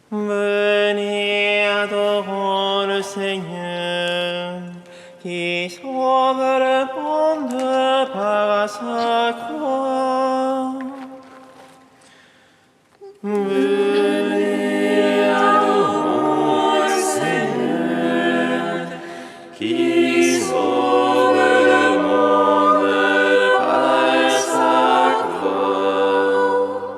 Venez, adorons le Seigneur, qui sauve le monde par sa croix. Venez, adorons le Seigneur, qui sauve le monde par sa croix.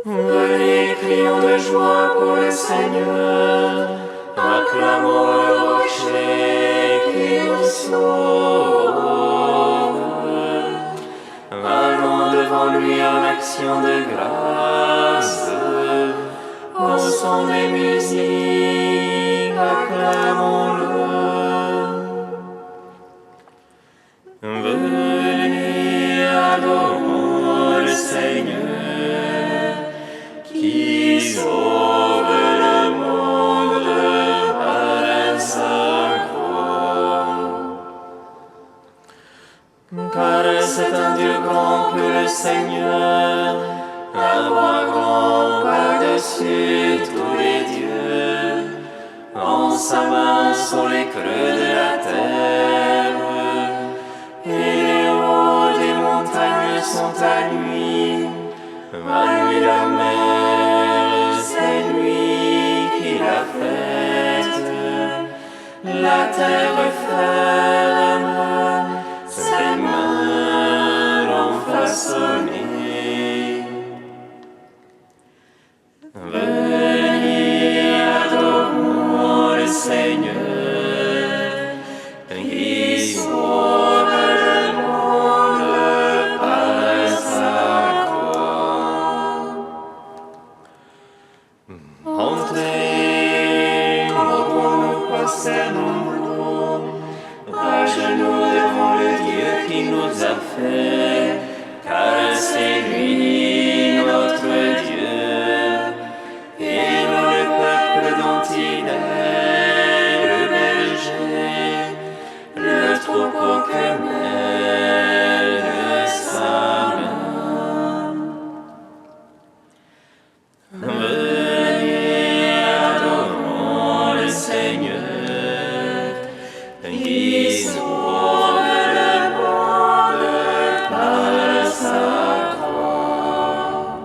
Venez, crions de joie pour le Seigneur, acclamons le rocher qui nous sauve. Allons devant lui en action de grâce, au son des musiques, acclamons-le. Venez, adorons le Seigneur, qui sauve le monde par sa croix. Car c'est un Dieu grand que le Seigneur, un roi grand par-dessus tous les dieux. En sa main sont les creux de la terre, et les hauts des montagnes sont à lui. À lui la mer, c'est lui qui l'a faite. La terre ferme, ses mains l'ont façonné. Venez, adorons le Seigneur, qui sauve le monde par sa croix. Entrez, nous prosternons-nous, à genoux devant le Dieu qui nous a fait, car c'est lui notre Dieu, et nous le peuple dont il est le berger, le troupeau que mène sa main. Venez, adorons le Seigneur, qui sauve le monde par sa croix.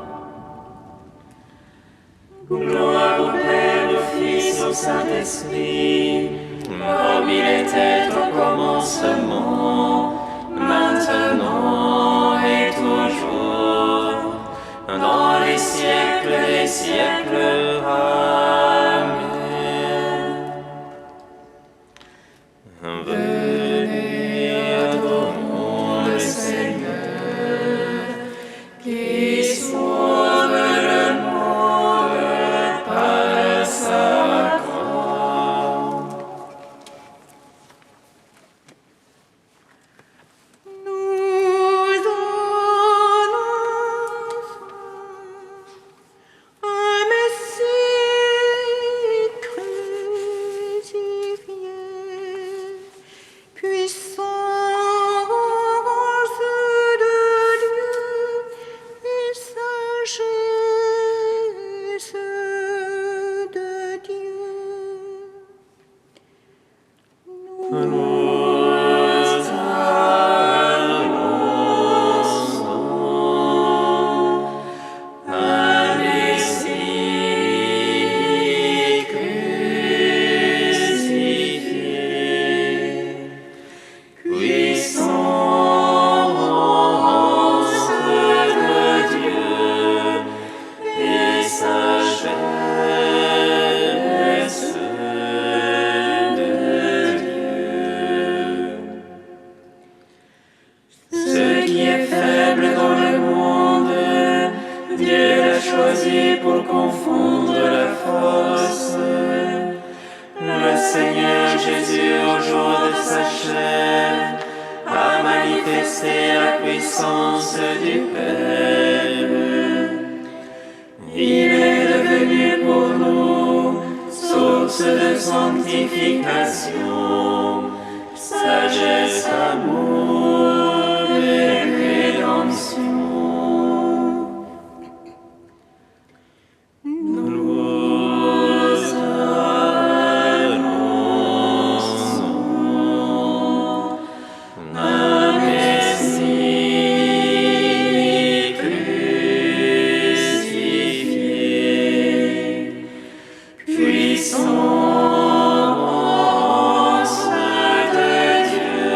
Gloire au Père, au Fils, au Saint-Esprit, comme il était au commencement, maintenant et toujours, dans les siècles des siècles. Amen. Venez, adorons le Seigneur, qui sauve le monde par sa croix. Nous annonçons un Messie crucifié, puissance de Dieu et sagesse de Dieu. Nous Ce qui est faible dans le monde, Dieu l'a choisi pour confondre la force. Le Seigneur Jésus, au jour de sa chair, a manifesté la puissance du Père. Il est devenu pour nous source de sanctification, sagesse, amour et rédemption. Nous de Dieu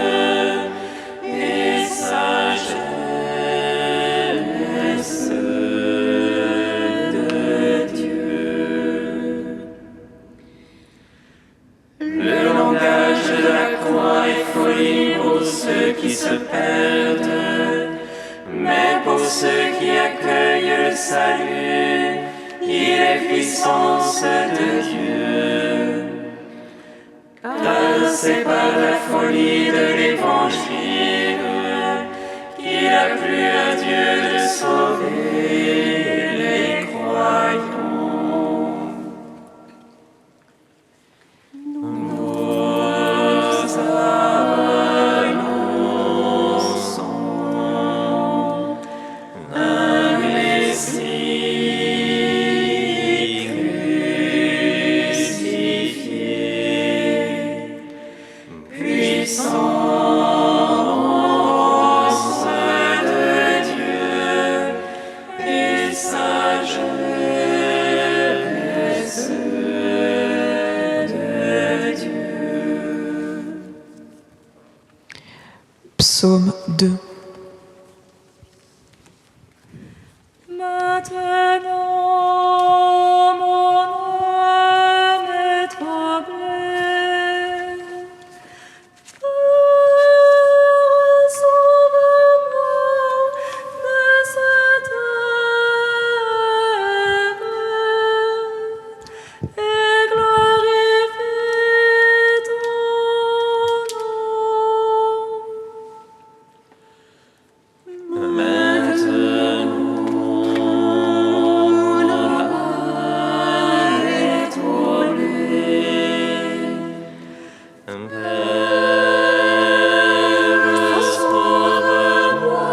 et sagesse de Dieu. Le langage de la croix est folie pour ceux qui se perdent, mais pour ceux qui accueillent le salut, il est puissance de Dieu. Car c'est par la folie de l'Évangile qu'il a plu à Dieu de sauver les croyants. Nous annonçons un Messie crucifié, puissance de Dieu et sagesse de Dieu. Psaume 2. Maintenant, mon âme est troublée. Sauve-moi de cette heure et glorifie ton nom. Maintenant, l'âme est troublée. Père, sauve-moi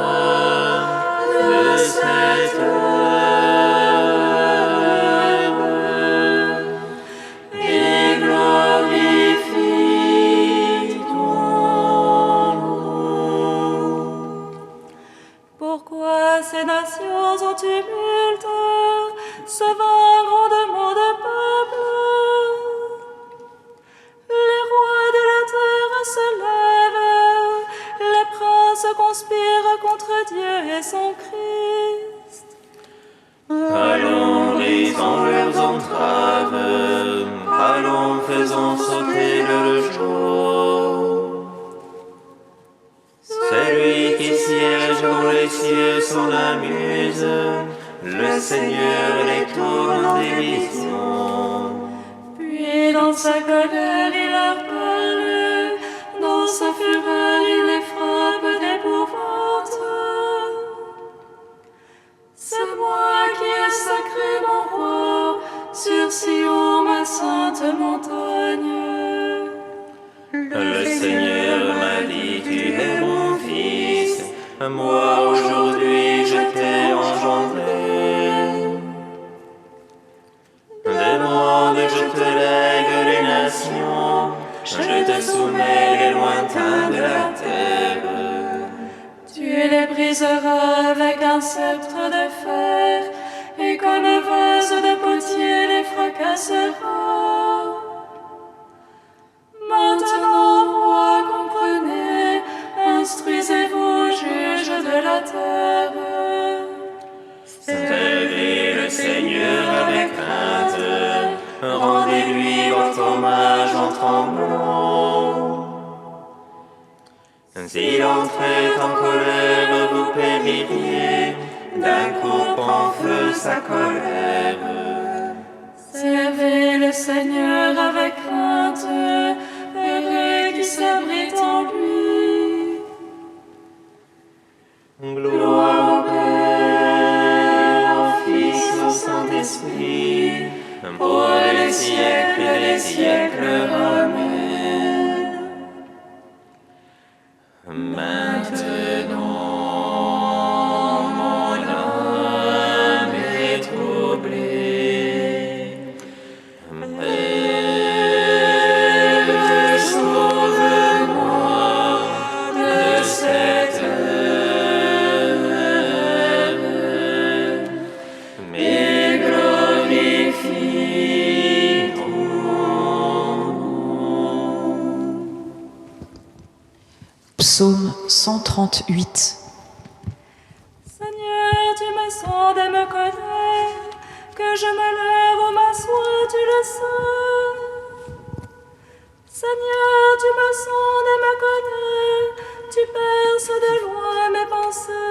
de cette heure et glorifie ton nom. Pourquoi ces nations en tumulte se vainc grandement de peuple? Les rois de la terre se lèvent, les princes conspirent contre Dieu et son Christ. Allons, brisons leurs entraves, allons, faisons sauter le jour. Celui qui siège dans les cieux s'en amuse, le Seigneur les tourne en dérision. Puis dans sa colère il leur parle, dans sa fureur il les frappe d'épouvante. C'est moi qui ai sacré mon roi sur Sion, ma sainte montagne. Le Seigneur m'a dit, tu es mon fils, moi aujourd'hui je t'ai engendré. Demande, je te lègue les nations, je te soumets les lointains de la terre. Tu les briseras avec un sceptre de fer, et comme vase de potier les fracassera. Maintenant, roi, comprenez, instruisez-vous, juges de la terre. Servez le Seigneur avec crainte, rendez-lui votre hommage en tremblant. S'il entrait en colère, vous péririez, d'un coup prend feu sa colère. Servez le Seigneur avec crainte, heureux qui s'abrite en lui. Gloire au Père, au Fils, au Saint-Esprit, pour les siècles des siècles. Amen. Maintenant, mon âme est troublée. Père, sauve-moi de cette heure, mais glorifie ton Psaume 138. Seigneur, tu me sondes et me connais, que je me lève ou m'assois, tu le sais. Seigneur, tu me sondes et me connais, tu perces de loin mes pensées.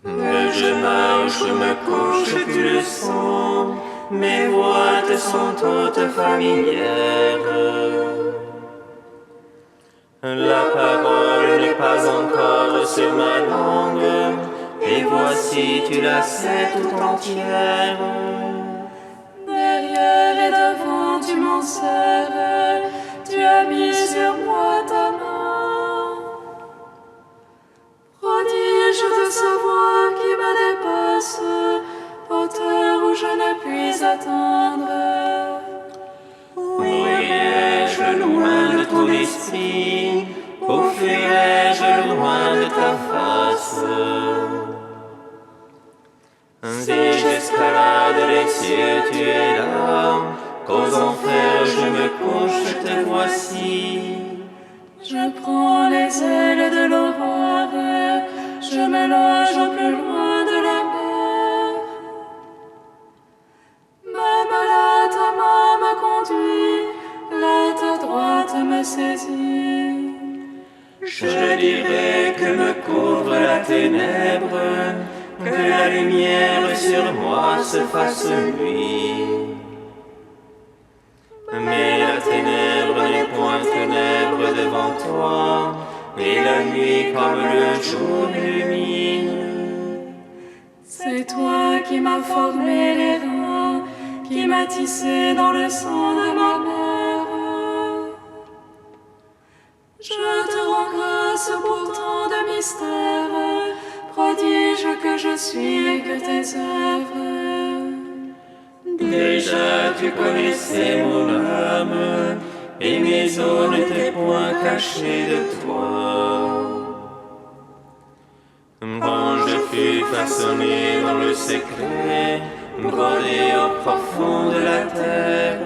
Que je marche, me couche, tu le sens, mes voix te sont toutes familières. La parole n'est pas encore sur ma langue, et voici tu la sais tout entière. Derrière et devant, tu m'en sers, tu as mis sur moi ta main. Prodige de savoir qui me dépasse, hauteur où je ne puis atteindre. Où irai-je loin de ton esprit? Où fuirai-je loin de ta face? Si j'escalade les cieux, tu es là. Qu'aux enfers je me couche, te voici. Je prends les ailes de l'aurore, je me loge au plus loin de la mer. Même là, ta main me conduit, là ta droite me saisit. Je dirai que me couvre la ténèbre, que la lumière sur moi se fasse nuit. Mais la ténèbre n'est point ténèbre devant toi, et la nuit comme le jour illumine. C'est toi qui m'as formé les reins, qui m'as tissé dans le sang de ma mère. Je te rends grâce pour tant de mystères, prodige que je suis et que tes œuvres. Déjà tu connaissais mon âme, et mes os n'étaient point cachés de toi. Quand je fus façonné dans le secret, brodé au profond de la terre,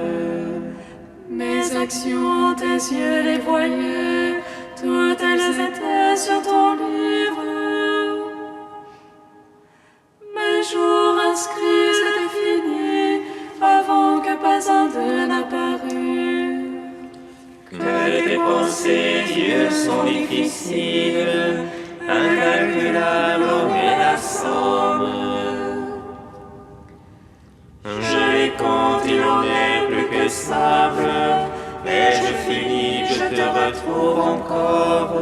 mes actions, tes yeux les voyaient, toutes elles étaient sur ton livre. Mes jours inscrits étaient finis, avant que pas un d'eux n'apparût. que tes pensées, Dieu, sont difficiles, incalculables, et la somme. Je les compte, il n'en est plus que sable, et je finis, je te retrouve encore.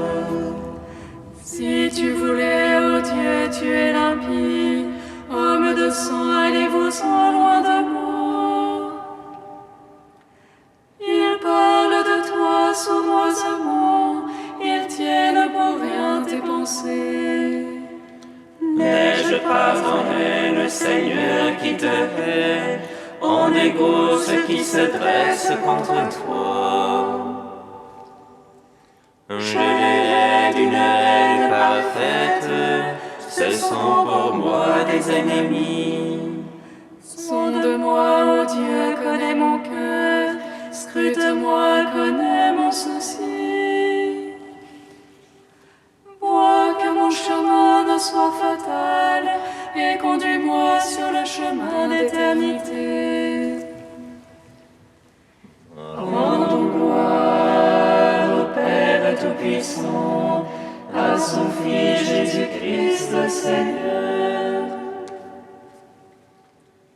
Si tu voulais, ô Dieu, tu es limpide, homme de sang, allez-vous-en loin de moi. Ils parlent de toi sournoisement, ils tiennent pour rien tes pensées. N'ai-je pas en haine, Seigneur, qui te hait, en égo ceux qui se dressent contre toi? Je les hais d'une haine parfaite, ce sont pour moi des ennemis. Sonde-moi, ô Dieu, connais mon cœur, scrute-moi, connais mon souci. Vois que mon chemin ne soit fatal, et conduis-moi sur le chemin d'éternité. Rendons gloire au Père Tout-Puissant, à son Fils Jésus-Christ le Seigneur,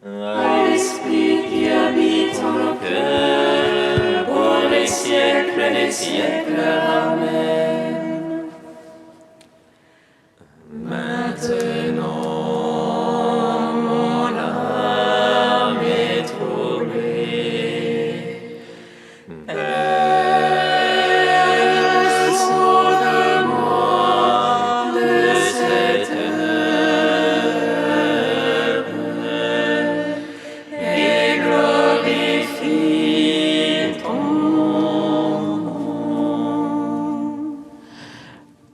à l'Esprit qui habite en nos cœurs, pour les siècles des siècles. Amen. Maintenant, mon âme est troublée. Père, sauve-moi de cette heure et glorifie ton nom.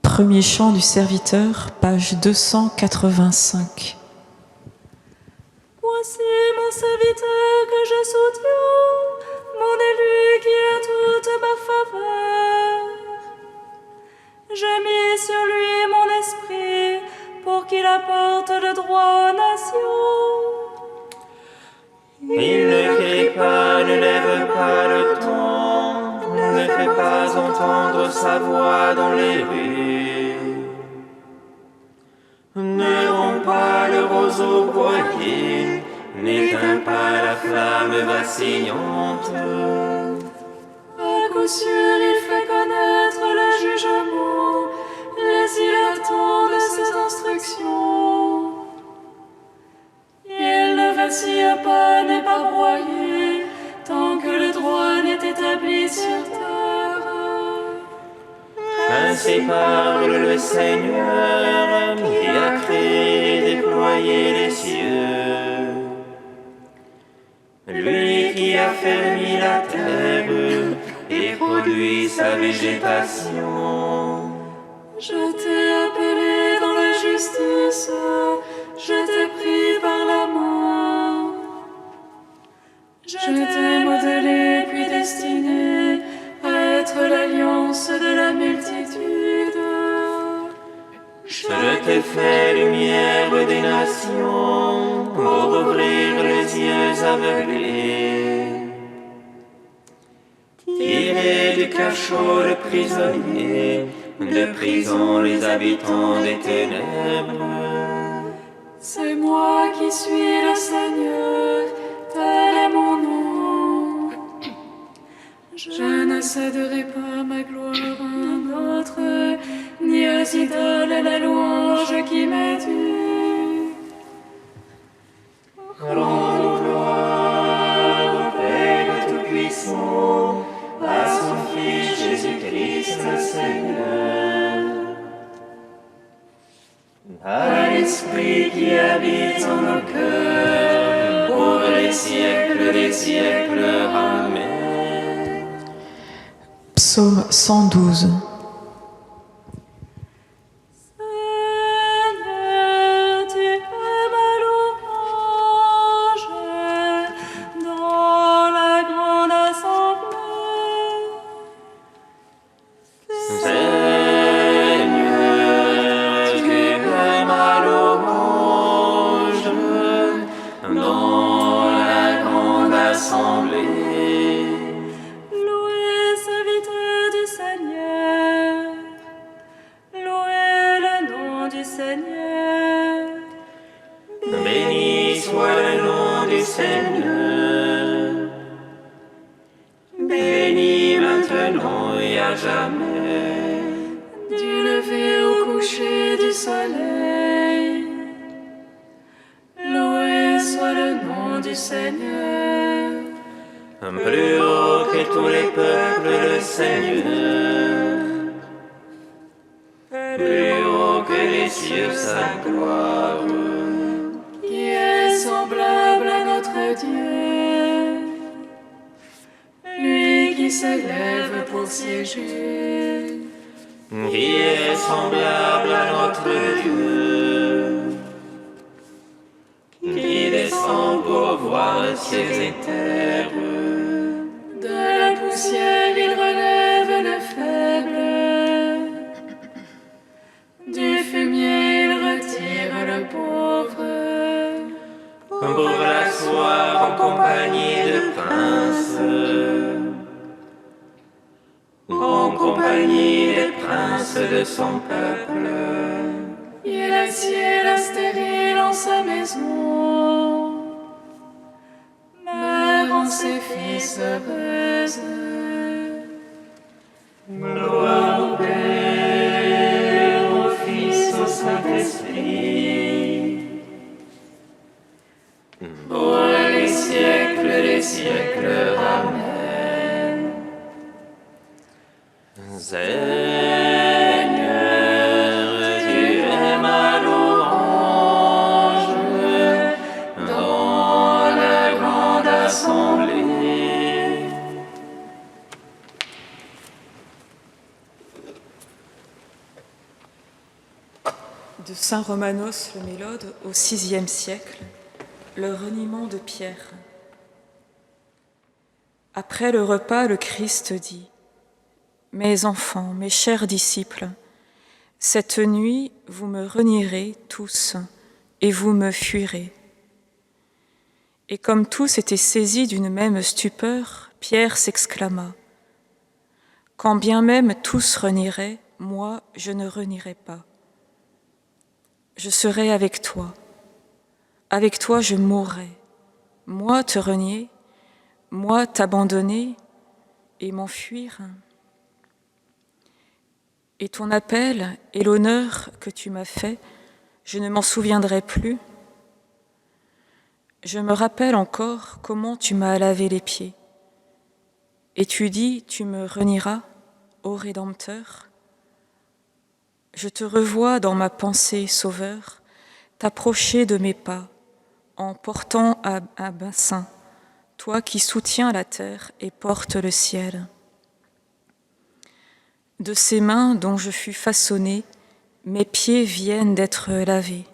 Premier chant du serviteur, page 285. Voici mon serviteur que je soutiens, mon élu qui a toute ma faveur. n'élève pas le ton, ne fait pas entendre sa voix dans les rues. Ne rompt pas le roseau broyé, n'éteins pas la flamme vacillante. À coup sûr, il fait connaître le jugement, les il attend de ses instructions. Il ne vacille pas, n'est pas broyé, tant que le droit n'est établi sur terre. Ainsi parle le Seigneur, qui a créé et déployé les cieux. Lui qui a fermi la terre et produit sa végétation. Je t'ai appelé dans la justice, je t'ai pris par la main. Je t'ai modelé puis destiné à être l'alliance de la multitude. Je t'ai fait lumière des nations pour ouvrir les yeux aveuglés. Tirer du cachot le prisonnier, de prison les habitants des ténèbres. C'est moi qui suis le Seigneur, tel est mon nom. Je ne céderai pas ma gloire à un autre, ni aux idoles la louange qui m'est due. Rendons gloire au Père Tout-Puissant, à son Fils Jésus-Christ le Seigneur. À l'Esprit qui habite en nos cœurs, pour les siècles des siècles. Amen. Psaume 112. Seigneur, tu es ma louange dans la grande assemblée. Seigneur, tu es ma louange dans la grande assemblée. Louez, serviteurs du Seigneur, louez le nom du Seigneur. Béni soit le nom du Seigneur, béni maintenant et à jamais. Du lever au coucher du soleil, loué soit le nom du Seigneur. Plus haut que tous les peuples, le Seigneur, plus haut que les cieux, sa gloire. Qui est semblable à notre Dieu, lui qui s'élève pour siéger. Qui est semblable à notre Dieu, qui descend pour voir cieux et terre. De la poussière il relève le faible, du fumier il retire le pauvre. Pour l'asseoir en compagnie de princes, en compagnie des princes de son peuple. Il assied la stérile en sa maison, mère en ses fils heureuses. Gloire au Père, au Fils, au Saint-Esprit, pour les siècles des siècles. Amen. Seigneur, tu es ma louange dans la grande assemblée. De Saint Romanos le Mélode au VIe siècle, le reniement de Pierre. Après le repas, le Christ dit : Mes enfants, mes chers disciples, cette nuit vous me renierez tous et vous me fuirez. Et comme tous étaient saisis d'une même stupeur, Pierre s'exclama : « Quand bien même tous renieraient, moi je ne renierai pas. Je serai avec toi je mourrai, moi te renier, moi t'abandonner et m'enfuir. Et ton appel et l'honneur que tu m'as fait, je ne m'en souviendrai plus. Je me rappelle encore comment tu m'as lavé les pieds. Et tu dis, tu me renieras, ô Rédempteur. Je te revois dans ma pensée, Sauveur, t'approcher de mes pas, en portant un bassin, toi qui soutiens la terre et portes le ciel. De ces mains dont je fus façonné, mes pieds viennent d'être lavés.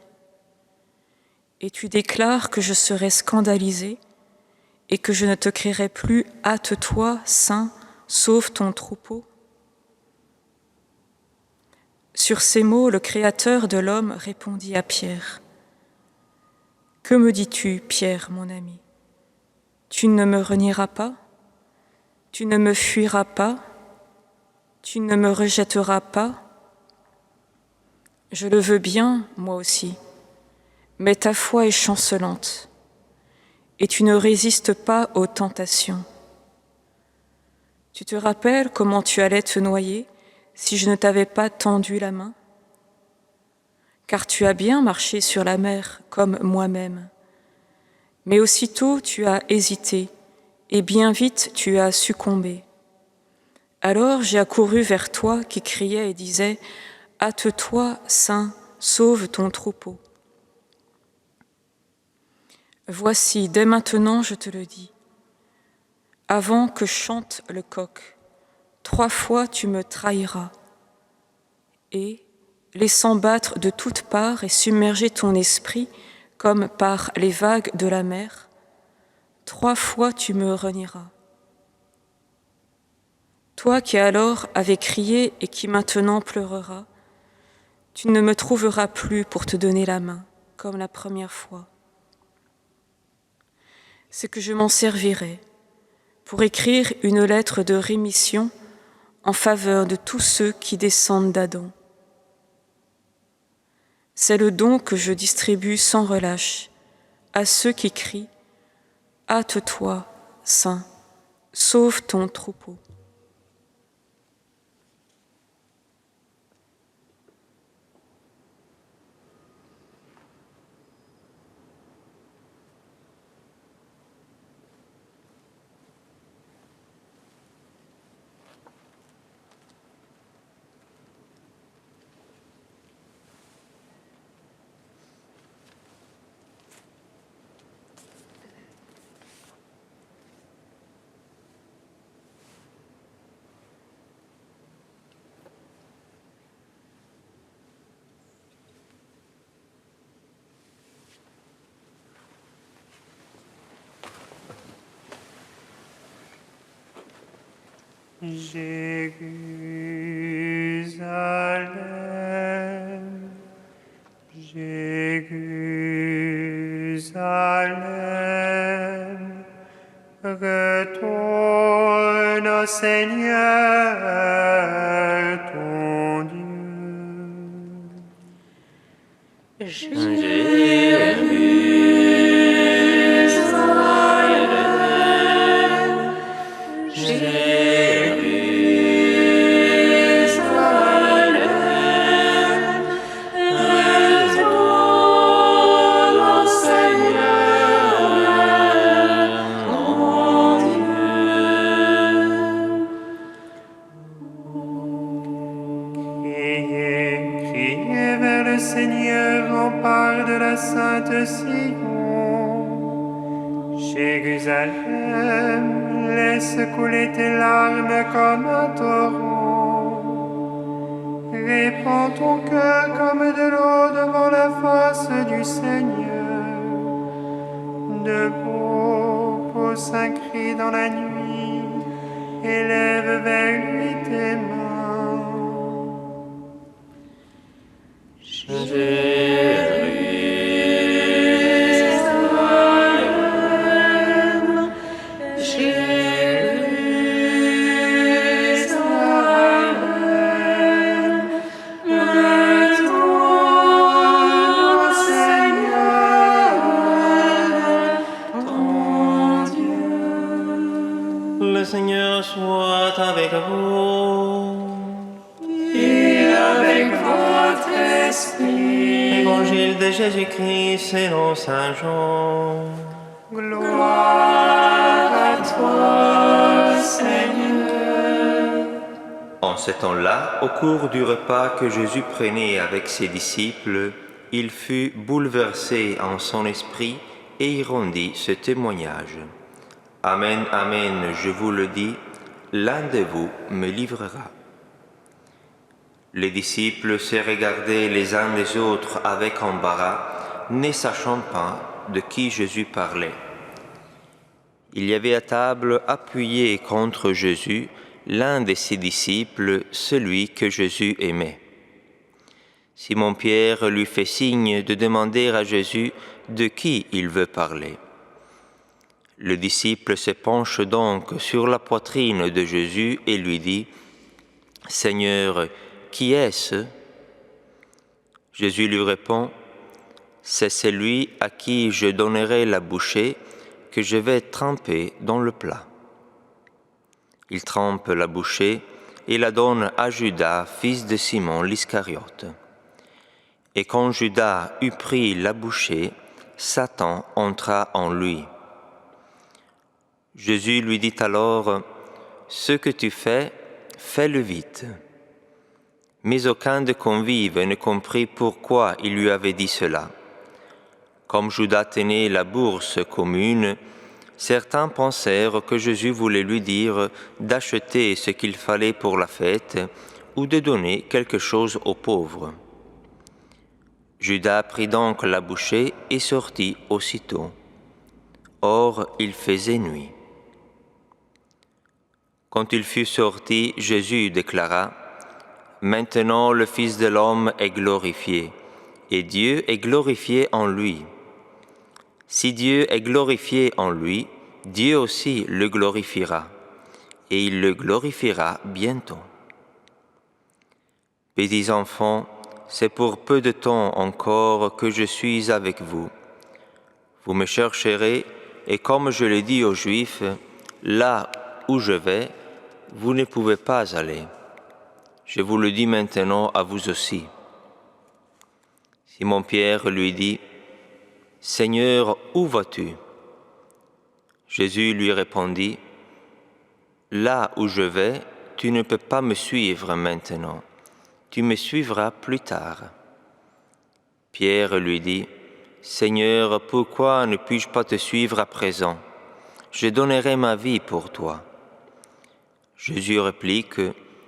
Et tu déclares que je serai scandalisé et que je ne te crierai plus « Hâte-toi, Saint, sauve ton troupeau ». Sur ces mots, le Créateur de l'homme répondit à Pierre : « Que me dis-tu, Pierre, mon ami ? Tu ne me renieras pas ? Tu ne me fuiras pas ? Tu ne me rejetteras pas ? Je le veux bien, moi aussi, mais ta foi est chancelante, et tu ne résistes pas aux tentations. Tu te rappelles comment tu allais te noyer si je ne t'avais pas tendu la main ? Car tu as bien marché sur la mer comme moi-même. Mais aussitôt tu as hésité, et bien vite tu as succombé. Alors j'ai accouru vers toi qui criais et disais : « Hâte-toi, Saint, sauve ton troupeau. » Voici, dès maintenant je te le dis, avant que chante le coq, 3 fois tu me trahiras. Et, laissant battre de toutes parts et submerger ton esprit comme par les vagues de la mer, 3 fois tu me renieras. Toi qui alors avais crié et qui maintenant pleureras, tu ne me trouveras plus pour te donner la main, comme la première fois. C'est que je m'en servirai pour écrire une lettre de rémission en faveur de tous ceux qui descendent d'Adam. C'est le don que je distribue sans relâche à ceux qui crient « Hâte-toi, Saint, sauve ton troupeau. » Jérusalem, Jérusalem, retourne au Seigneur ton Dieu. Criez vers le Seigneur, rempart de la sainte Sion. Jérusalem, laisse couler tes larmes comme un torrent. Répands ton cœur comme de l'eau devant la face du Seigneur. De beaux saints crient dans la nuit, élève vers lui tes mains. Jérusalem, Seigneur soit avec vous. Et avec votre esprit. Évangile de Jésus-Christ selon Saint Jean. Gloire à toi, Seigneur. En ce temps-là, au cours du repas que Jésus prenait avec ses disciples, il fut bouleversé en son esprit et il rendit ce témoignage. Amen, amen, je vous le dis, l'un de vous me livrera. Les disciples se regardaient les uns les autres avec embarras, ne sachant pas de qui Jésus parlait. Il y avait à table, appuyé contre Jésus, l'un de ses disciples, celui que Jésus aimait. Simon-Pierre lui fait signe de demander à Jésus de qui il veut parler. Le disciple se penche donc sur la poitrine de Jésus et lui dit « Seigneur, qui est-ce » Jésus lui répond « C'est celui à qui je donnerai la bouchée que je vais tremper dans le plat. » Il trempe la bouchée et la donne à Judas, fils de Simon l'Iscariote. Et quand Judas eut pris la bouchée, Satan entra en lui. Jésus lui dit alors, « Ce que tu fais, fais-le vite. » Mais aucun des convives ne comprit pourquoi il lui avait dit cela. Comme Judas tenait la bourse commune, certains pensèrent que Jésus voulait lui dire d'acheter ce qu'il fallait pour la fête ou de donner quelque chose aux pauvres. Judas prit donc la bouchée et sortit aussitôt. Or, il faisait nuit. Quand il fut sorti, Jésus déclara « Maintenant le Fils de l'homme est glorifié, et Dieu est glorifié en lui. Si Dieu est glorifié en lui, Dieu aussi le glorifiera, et il le glorifiera bientôt. Petits enfants, c'est pour peu de temps encore que je suis avec vous. Vous me chercherez, et comme je l'ai dit aux Juifs, là où je vais, vous ne pouvez pas aller. Je vous le dis maintenant à vous aussi. » Simon-Pierre lui dit, « Seigneur, où vas-tu » Jésus lui répondit, « Là où je vais, tu ne peux pas me suivre maintenant. Tu me suivras plus tard. » Pierre lui dit, « Seigneur, pourquoi ne puis-je pas te suivre à présent? Je donnerai ma vie pour toi. » Jésus réplique,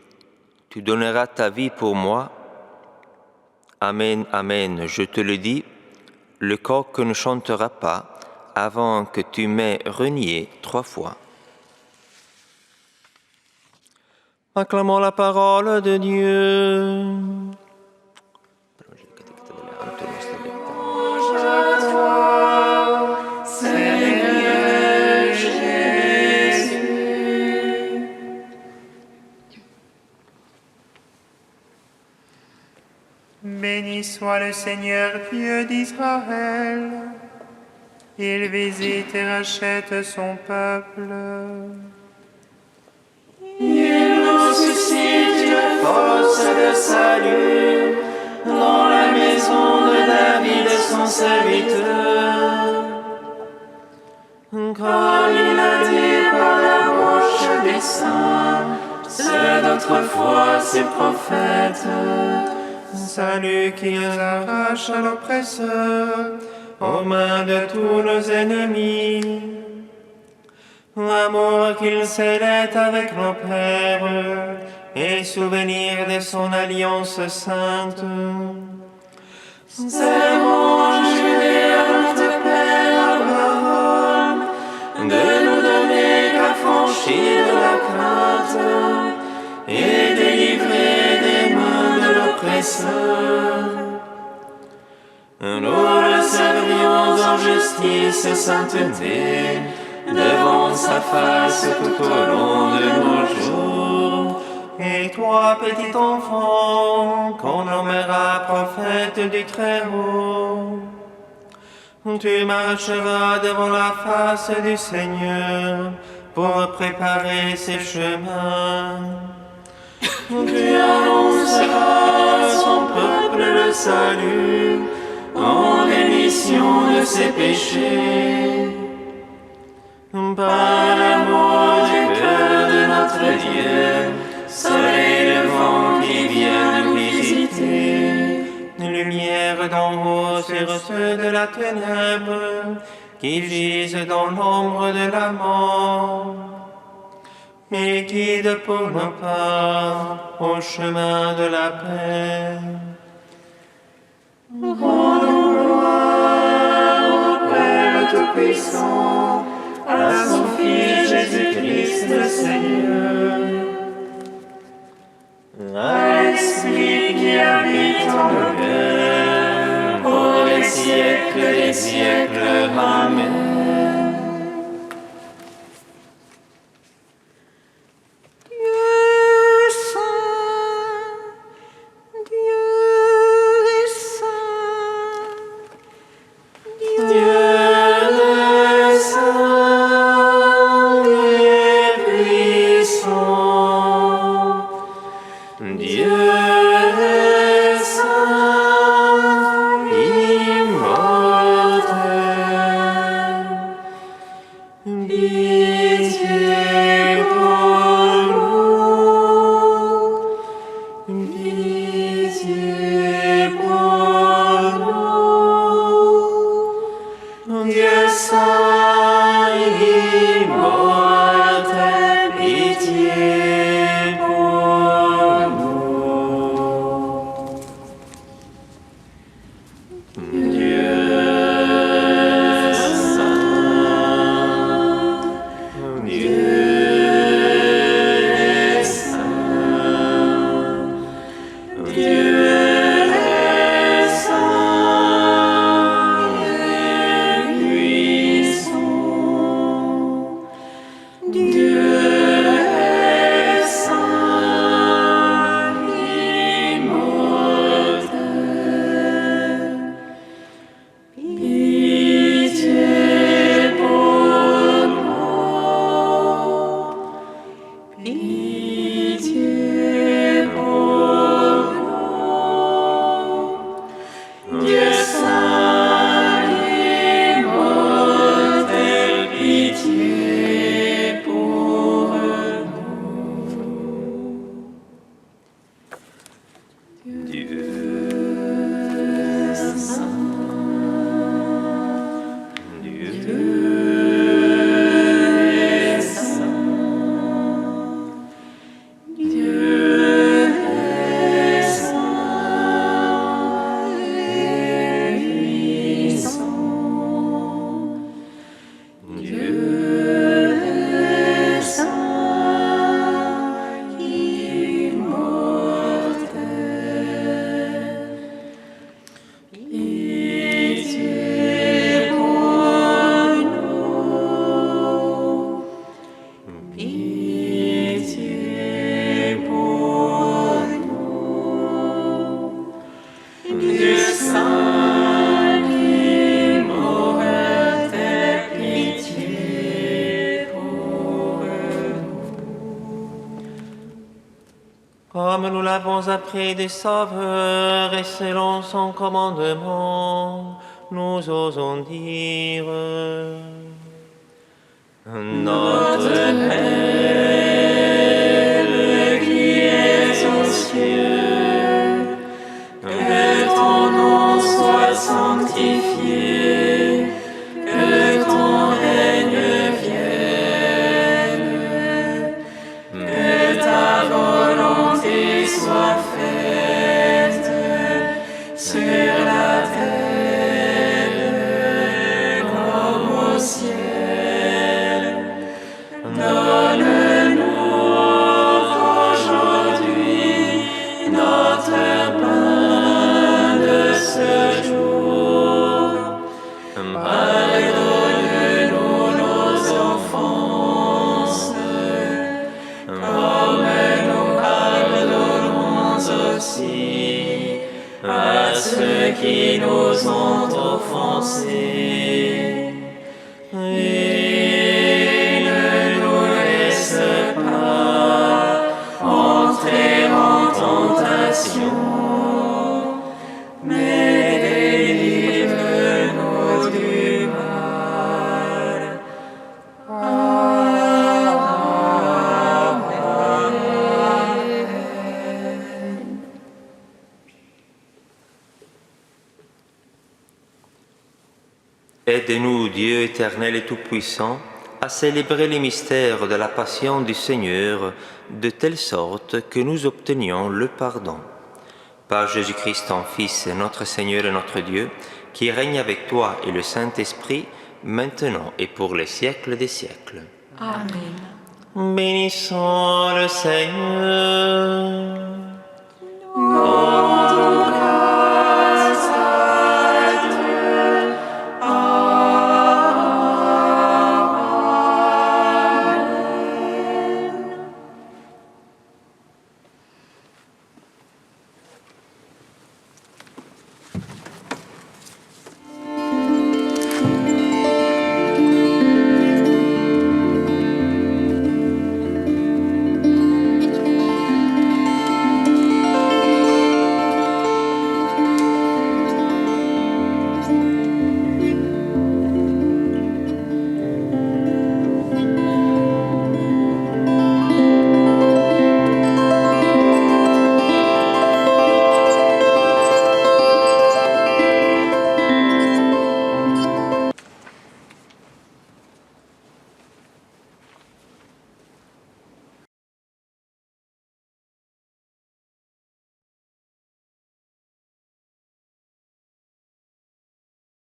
« Tu donneras ta vie pour moi? Amen, amen, je te le dis, le coq ne chantera pas avant que tu m'aies renié 3 fois. » Acclamons la parole de Dieu. Seigneur Jésus. Béni soit le Seigneur Dieu d'Israël. Il visite et rachète son peuple. Il nous suscite une force de salut dans la maison de David, son serviteur. Comme il a dit par la bouche des saints, ceux d'autrefois, ses prophètes. Salut qui nous arrache à l'oppresseur, aux mains de tous nos ennemis. L'amour qu'il scellait avec nos pères, et souvenir de son alliance sainte. Servons juré à notre Père Abraham de nous donner l'affranchie de la crainte et délivrer des mains de l'oppresseur. Nous le servions en justice et sainteté devant sa face tout au long de nos jours. Et toi, petit enfant, qu'on nommera prophète du Très-Haut, tu marcheras devant la face du Seigneur pour préparer ses chemins. Dieu annoncera à son peuple le salut en rémission de ses péchés. Par l'amour du cœur de notre Dieu, soleil levant qui vient nous visiter, lumière d'en haut sur ceux de la ténèbre, qui gisent dans l'ombre de la mort, et guide pour nos pas au chemin de la paix. Rendons gloire au Père Tout-Puissant, à son Fils Jésus-Christ le Seigneur, à l'Esprit qui habite en nos cœurs, pour les siècles des siècles. Amen. Dieu saint, Dieu est saint, Dieu saint et puissant, Dieu est saint, immortel, pitié pour nous, pitié pour nous, Dieu saint, immortel, pitié pour nous. Dieu saint, Dieu est saint, Dieu est saint et puissant, Dieu est saint, immortel, pitié pour nous, pitié pour nous, Dieu saint, immortel, pitié pour nous. Dieu saint, Dieu est saint, Dieu est saint et puissant, Dieu est saint, immortel, pitié pour nous, pitié pour nous, Dieu saint, immortel, pitié pour nous. Comme nous l'avons appris du Sauveur et selon son commandement, nous osons dire: Notre Père qui es aux cieux, que ton nom soit sanctifié, que ton règne vienne, que ta volonté soit faite sur la terre comme au ciel. Donne-nous aujourd'hui notre pain de ce jour. Pardonne-nous nos offenses, comme nous pardonnons aussi à ceux qui nous ont offensés. Et ne nous Aide-nous, Dieu éternel et tout-puissant, à célébrer les mystères de la passion du Seigneur, de telle sorte que nous obtenions le pardon. Par Jésus-Christ, ton Fils, notre Seigneur et notre Dieu, qui règne avec toi et le Saint-Esprit, maintenant et pour les siècles des siècles. Amen. Bénissons le Seigneur.